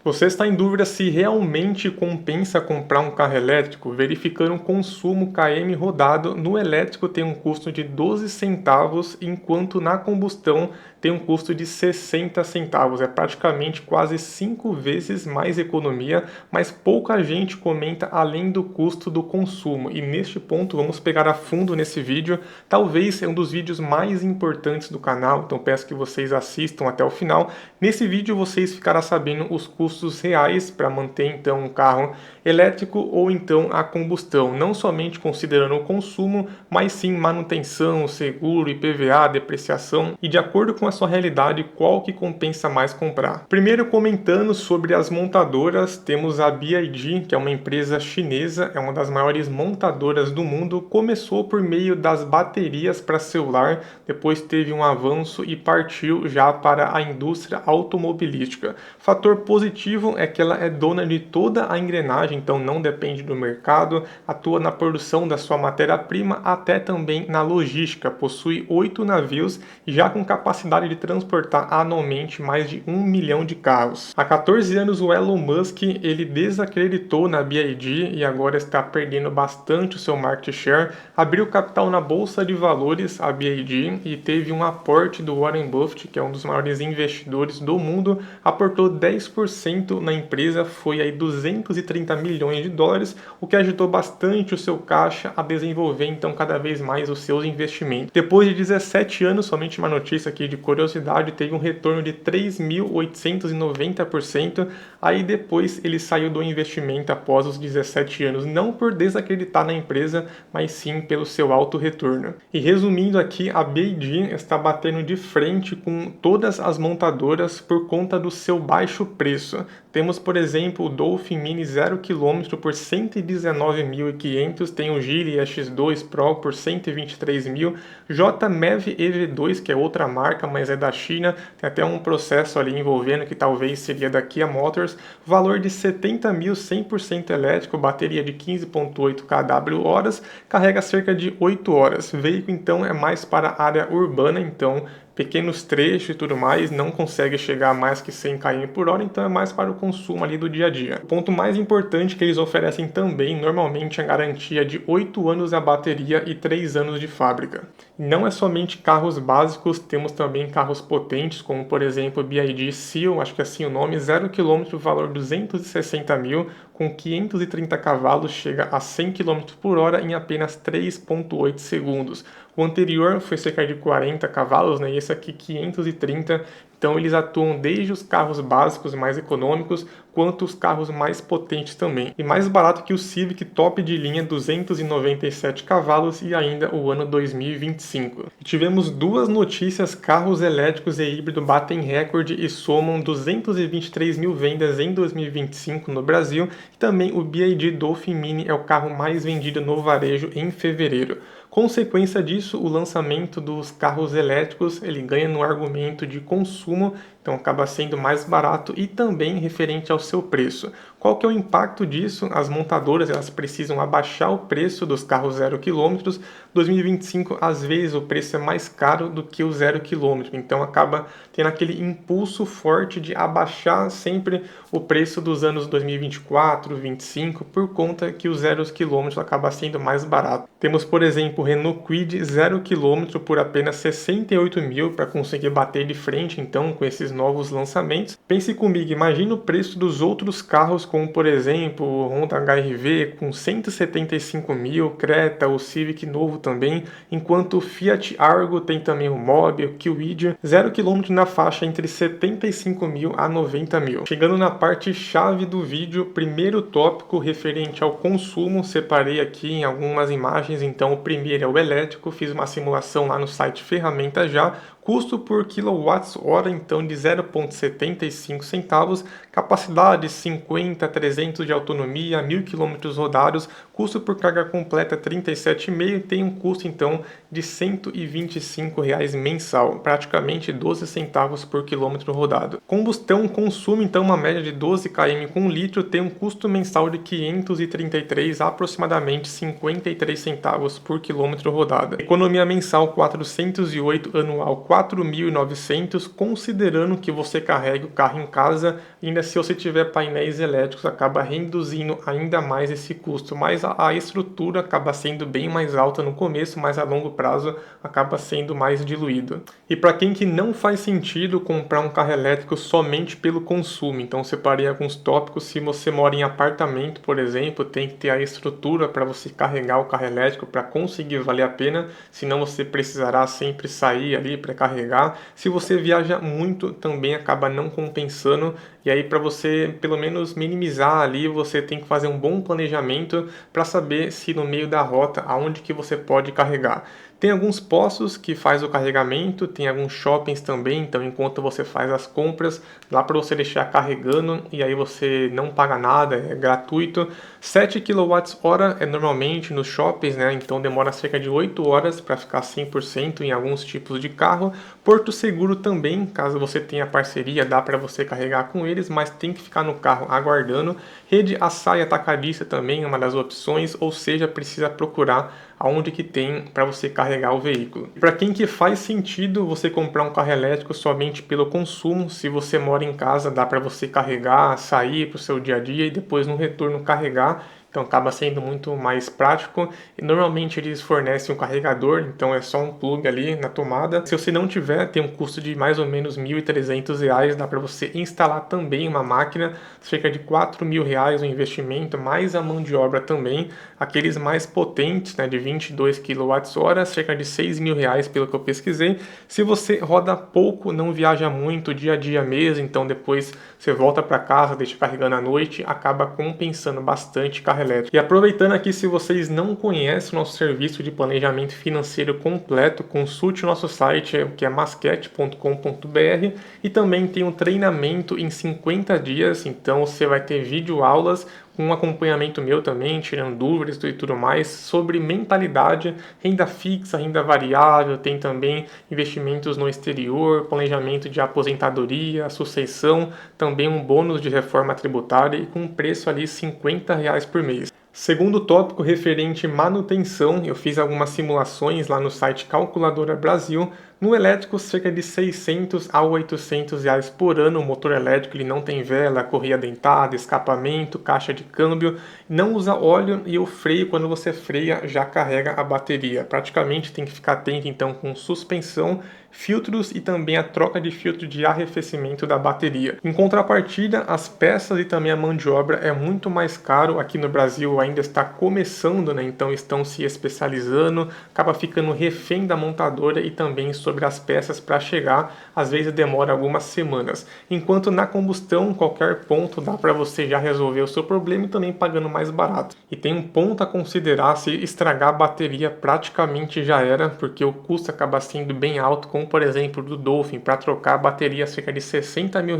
Você está em dúvida se realmente compensa comprar um carro elétrico? Verificando o consumo km rodado, no elétrico tem um custo de 12 centavos, enquanto na combustão tem um custo de 60 centavos. É praticamente quase 5 vezes mais economia, mas pouca gente comenta além do custo do consumo. E neste ponto vamos pegar a fundo nesse vídeo. Talvez é um dos vídeos mais importantes do canal, então peço que vocês assistam até o final. Nesse vídeo vocês ficarão sabendo os custos reais para manter então um carro elétrico ou então a combustão, não somente considerando o consumo, mas sim manutenção, seguro, IPVA, depreciação e de acordo com a sua realidade, qual que compensa mais comprar. Primeiro, comentando sobre as montadoras, temos a BYD, que é uma empresa chinesa, é uma das maiores montadoras do mundo, começou por meio das baterias para celular, depois teve um avanço e partiu já para a indústria automobilística. Fator positivo é que ela é dona de toda a engrenagem, então não depende do mercado, atua na produção da sua matéria-prima, até também na logística, possui 8 navios e já com capacidade de transportar anualmente mais de 1 milhão de carros. Há 14 anos o Elon Musk ele desacreditou na BYD e agora está perdendo bastante o seu market share, abriu capital na bolsa de valores, a BYD, e teve um aporte do Warren Buffett, que é um dos maiores investidores do mundo, aportou 10% na empresa, foi aí 230 milhões de dólares, o que ajudou bastante o seu caixa a desenvolver então cada vez mais os seus investimentos. Depois de 17 anos, somente uma notícia aqui de curiosidade, teve um retorno de 3.890%, aí depois ele saiu do investimento após os 17 anos, não por desacreditar na empresa, mas sim pelo seu alto retorno. E resumindo aqui, a BYD está batendo de frente com todas as montadoras por conta do seu baixo preço. Temos, por exemplo, o Dolphin Mini 0 km por 119.500, tem o Geely X2 Pro por 123.000, JMEV EV2, que é outra marca, mas é da China, tem até um processo ali envolvendo que talvez seria da Kia Motors, valor de 70.000, 100% elétrico, bateria de 15.8 kWh, carrega cerca de 8 horas. O veículo então é mais para a área urbana, então pequenos trechos e tudo mais, não consegue chegar a mais que 100 km por hora, então é mais para o consumo ali do dia a dia. O ponto mais importante que eles oferecem também, normalmente, é a garantia de 8 anos da bateria e 3 anos de fábrica. Não é somente carros básicos, temos também carros potentes, como por exemplo o BYD Seal, acho que é assim o nome, 0 km, valor 260.000, com 530 cavalos, chega a 100 km por hora em apenas 3,8 segundos. O anterior foi cerca de 40 cavalos, né? E esse aqui 530. Então eles atuam desde os carros básicos mais econômicos quanto os carros mais potentes também. E mais barato que o Civic top de linha, 297 cavalos e ainda o ano 2025. E tivemos duas notícias: carros elétricos e híbrido batem recorde e somam 223 mil vendas em 2025 no Brasil. E também o BYD Dolphin Mini é o carro mais vendido no varejo em fevereiro. Consequência disso, o lançamento dos carros elétricos, ele ganha no argumento de consumo, então acaba sendo mais barato e também referente ao seu preço. Qual que é o impacto disso? As montadoras elas precisam abaixar o preço dos carros 0 km. 2025, às vezes, o preço é mais caro do que o 0 km. Então acaba tendo aquele impulso forte de abaixar sempre o preço dos anos 2024, 2025, por conta que o 0 km acaba sendo mais barato. Temos, por exemplo, o Renault Kwid 0 km por apenas 68 mil para conseguir bater de frente então com esses novos lançamentos. Pense comigo, imagine o preço dos outros carros, como por exemplo o Honda HR-V com 175 mil, Creta, o Civic novo também, enquanto o Fiat Argo tem também o Mobi, o Kwid, 0 km na faixa entre 75 mil a 90 mil. Chegando na parte chave do vídeo, primeiro tópico referente ao consumo, separei aqui em algumas imagens, então o primeiro é o elétrico, fiz uma simulação lá no site Ferramenta Já, custo por kWh então de 0,75 centavos, capacidade 50 a 300 de autonomia, 1.000 km rodados, custo por carga completa 37,5, tem um custo então de R$ 125 mensal, praticamente 12 centavos por quilômetro rodado. Combustão consome então uma média de 12 km com litro, tem um custo mensal de 533, aproximadamente 53 centavos por quilômetro rodado. Economia mensal 408, anual 4 4.900, considerando que você carregue o carro em casa. Ainda se você tiver painéis elétricos, acaba reduzindo ainda mais esse custo, mas a estrutura acaba sendo bem mais alta no começo, mas a longo prazo acaba sendo mais diluído. E para quem que não faz sentido comprar um carro elétrico somente pelo consumo, então separei alguns tópicos. Se você mora em apartamento, por exemplo, tem que ter a estrutura para você carregar o carro elétrico para conseguir valer a pena, senão você precisará sempre sair ali para carregar. Se você viaja muito, também acaba não compensando. E aí, para você pelo menos minimizar ali, você tem que fazer um bom planejamento para saber se no meio da rota, aonde que você pode carregar. Tem alguns postos que faz o carregamento, tem alguns shoppings também, então enquanto você faz as compras, dá para você deixar carregando e aí você não paga nada, é gratuito. 7 kWh é normalmente nos shoppings, né? Então demora cerca de 8 horas para ficar 100% em alguns tipos de carro. Porto Seguro também, caso você tenha parceria, dá para você carregar com eles, mas tem que ficar no carro aguardando. Rede Açaí Atacadista também é uma das opções, ou seja, precisa procurar aonde que tem para você carregar o veículo. Para quem que faz sentido você comprar um carro elétrico somente pelo consumo, se você mora em casa, dá para você carregar, sair para o seu dia a dia e depois no retorno carregar. Então acaba sendo muito mais prático. E normalmente eles fornecem um carregador, então é só um plug ali na tomada. Se você não tiver, tem um custo de mais ou menos R$ 1.300. Dá para você instalar também uma máquina, cerca de R$ 4.000 o investimento, mais a mão de obra também. Aqueles mais potentes, né, de 22 kWh, cerca de R$ 6.000 pelo que eu pesquisei. Se você roda pouco, não viaja muito, dia a dia mesmo, então depois você volta para casa, deixa carregando à noite, acaba compensando bastante carro elétrico. E aproveitando aqui, se vocês não conhecem o nosso serviço de planejamento financeiro completo, consulte o nosso site, que é masquete.com.br, e também tem um treinamento em 50 dias, então você vai ter videoaulas com um acompanhamento meu também, tirando dúvidas e tudo mais, sobre mentalidade, renda fixa, renda variável, tem também investimentos no exterior, planejamento de aposentadoria, sucessão, também um bônus de reforma tributária e com um preço ali R$ 50 por mês. Segundo tópico referente manutenção, eu fiz algumas simulações lá no site Calculadora Brasil. No elétrico, cerca de 600 a 800 reais por ano. O motor elétrico ele não tem vela, correia dentada, escapamento, caixa de câmbio, não usa óleo e o freio, quando você freia, já carrega a bateria. Praticamente tem que ficar atento então com suspensão, filtros e também a troca de filtro de arrefecimento da bateria. Em contrapartida, as peças e também a mão de obra é muito mais caro. Aqui no Brasil ainda está começando, né? Então estão se especializando, acaba ficando refém da montadora e também sobre as peças para chegar, às vezes demora algumas semanas. Enquanto na combustão, qualquer ponto dá para você já resolver o seu problema e também pagando mais barato. E tem um ponto a considerar: se estragar a bateria praticamente já era, porque o custo acaba sendo bem alto, como por exemplo do Dolphin, para trocar a bateria cerca de R$ 60 mil.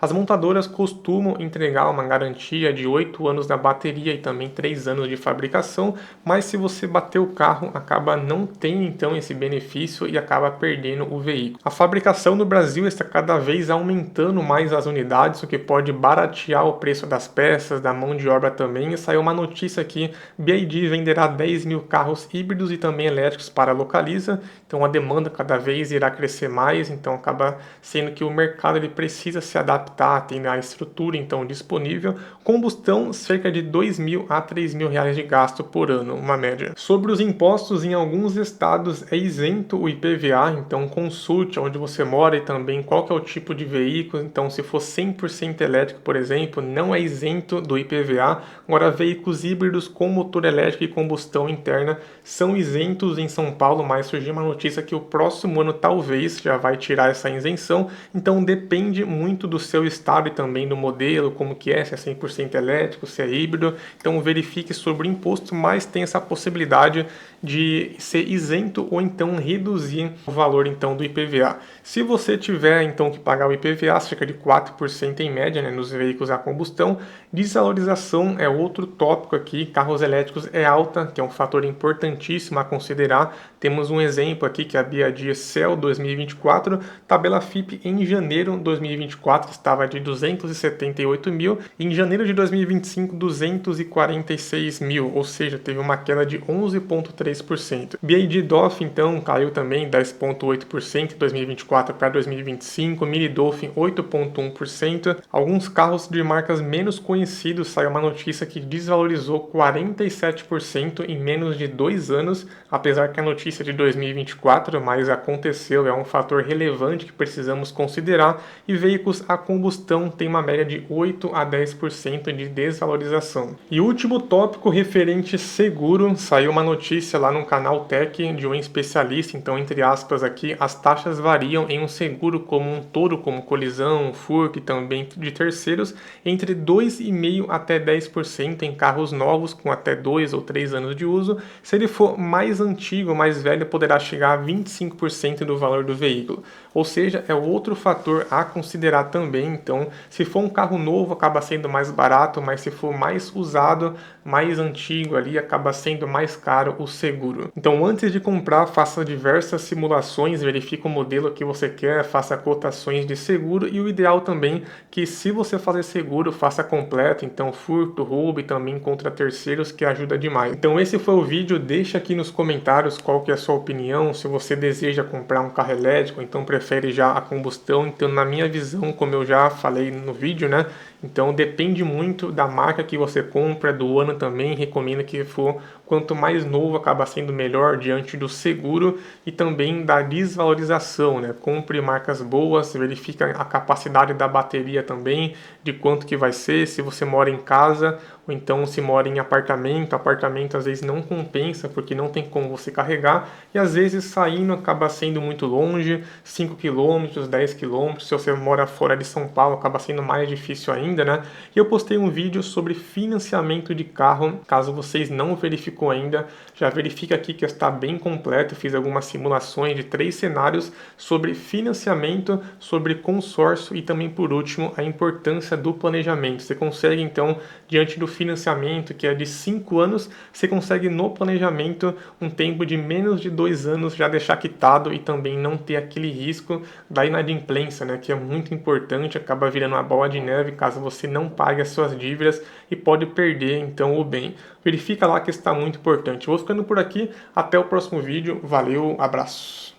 As montadoras costumam entregar uma garantia de 8 anos da bateria e também 3 anos de fabricação, mas se você bater o carro, acaba não tendo então esse benefício e acaba perdendo o veículo. A fabricação no Brasil está cada vez aumentando mais as unidades, o que pode baratear o preço das peças, da mão de obra também. E saiu uma notícia aqui: BYD venderá 10 mil carros híbridos e também elétricos para a Localiza, então a demanda cada vez irá crescer mais, então acaba sendo que o mercado ele precisa se adaptar, tem a estrutura então disponível. Combustão, cerca de 2 mil a 3 mil reais de gasto por ano, uma média. Sobre os impostos, em alguns estados é isento o IPVA, então consulte onde você mora e também qual que é o tipo de veículo. Então se for 100% elétrico, por exemplo, não é isento do IPVA. Agora, veículos híbridos com motor elétrico e combustão interna são isentos em São Paulo, mas surgiu uma notícia que o próximo ano talvez já vai tirar essa isenção. Então depende muito do seu estado e também do modelo, como que é, se é 100% elétrico, se é híbrido. Então verifique sobre o imposto, mas tem essa possibilidade de ser isento ou então reduzir o valor então do IPVA. Se você tiver então que pagar o IPVA, cerca de 4% em média, né, nos veículos a combustão. Desvalorização é outro tópico aqui. Carros elétricos é alta, que é um fator importantíssimo a considerar. Temos um exemplo aqui que é a BYD Cell 2024, tabela FIPE em janeiro de 2024 estava de 278 mil, e em janeiro de 2025 246 mil, ou seja, teve uma queda de 11,3%. 10%. BYD Dolphin, então, caiu também 10,8% de 2024 para 2025, Mini Dolphin 8,1%. Alguns carros de marcas menos conhecidos, saiu uma notícia que desvalorizou 47% em menos de 2 anos, apesar que a notícia de 2024, mas aconteceu, é um fator relevante que precisamos considerar, e veículos a combustão tem uma média de 8 a 10% de desvalorização. E o último tópico referente seguro, saiu uma notícia lá no canal Tech de um especialista, então entre aspas aqui, as taxas variam em um seguro como um todo, como colisão, furto e também de terceiros, entre 2,5% até 10% em carros novos com até 2 ou 3 anos de uso. Se ele for mais antigo, mais velho, poderá chegar a 25% do valor do veículo. Ou seja, é outro fator a considerar também. Então, se for um carro novo, acaba sendo mais barato, mas se for mais usado, mais antigo ali, acaba sendo mais caro o seguro. Então, antes de comprar, faça diversas simulações, verifique o modelo que você quer, faça cotações de seguro e o ideal também que, se você fazer seguro, faça completo, então furto, roubo e também contra terceiros, que ajuda demais. Então esse foi o vídeo, deixa aqui nos comentários qual que é a sua opinião, se você deseja comprar um carro elétrico, então prefere já a combustão. Então, na minha visão, como eu já falei no vídeo, né, então depende muito da marca que você compra, do ano também, recomendo que for quanto mais novo acaba sendo melhor diante do seguro e também da desvalorização, né? Compre marcas boas, verifique a capacidade da bateria também, de quanto que vai ser, se você mora em casa ou então se mora em apartamento às vezes não compensa porque não tem como você carregar e às vezes saindo acaba sendo muito longe, 5 km, 10 km, se você mora fora de São Paulo acaba sendo mais difícil ainda, né? E eu postei um vídeo sobre financiamento de carro, caso vocês não verificou ainda, já verifica aqui que está bem completo, fiz algumas simulações de 3 cenários sobre financiamento, sobre consórcio e também por último a importância do planejamento. Você consegue então, diante do financiamento que é de 5 anos, você consegue no planejamento um tempo de menos de 2 anos já deixar quitado e também não ter aquele risco da inadimplência, né, que é muito importante, acaba virando uma bola de neve caso você não pague as suas dívidas e pode perder então o bem. Verifica lá que está muito importante. Vou ficando por aqui, até o próximo vídeo, valeu, abraço!